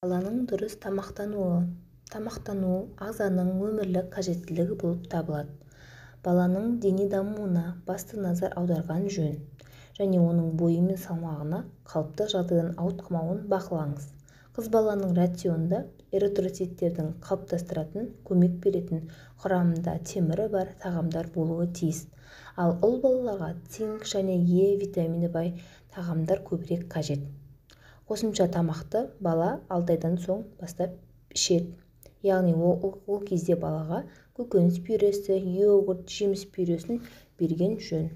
Баланың дұрыс тамақтануы. Тамақтану ағзаның өмірлік қажеттілігі болып табылады. Баланың дене дамуына басты назар аударған жөн, және оның бойы мен салмағына қалыпты жағдайдан ауытқымауын бақылаңыз. Қыз баланың рационында эритроциттердің қалыптастыратын, көмек беретін құрамында темірі бар тағамдар болуы тиіс. Ал ұл балаларға цинк және Е витамині бай тағамдар көбірек қажет. Қосымша тамақты бала 6 айдан соң бастап ішеді. Яғни ол кезде балаға көкөніс пюресі, йогурт, жеміс пюресін берген жөн.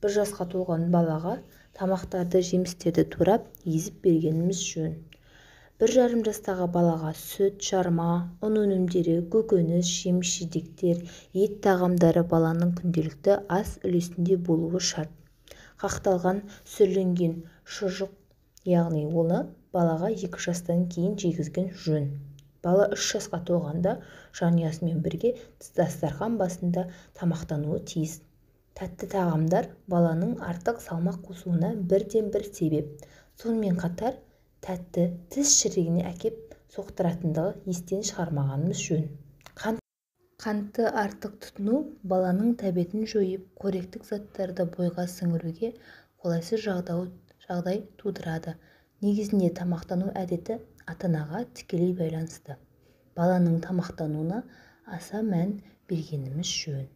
1 жасқа толған балаға тамақтарды, жемістерді турап езіп бергеніміз жөн. 1,5 жастағы балаға сүт, жарма, ұн өнімдері, көкөніс, жеміс-жидектер, ет тағамдары баланың күнделікті ас үлесінде болуы шарт. Қақталған сүрленген шұжық, яғни оны балаға 2 жастан кейін жегізген жөн. Бала 3 жасқа толғанда жанұясымен бірге дастархан басында тамақтануы тиіс. Тәтті тағамдар баланың артық салмақ қосуына бірден-бір себеп. Сонымен қатар, тәтті тіс шірігіне әкеп соқтыратындығы естен шығармағанымыз жөн. Қантты артық тұтыну баланың тәбетін жойып, қоректік заттарды бойға сіңіруге қолайсыз жағдай тудырады. Негізінде тамақтану әдеті ата-анаға тікелей байланысты. Баланың тамақтануына аса мән бергеніміз жөн.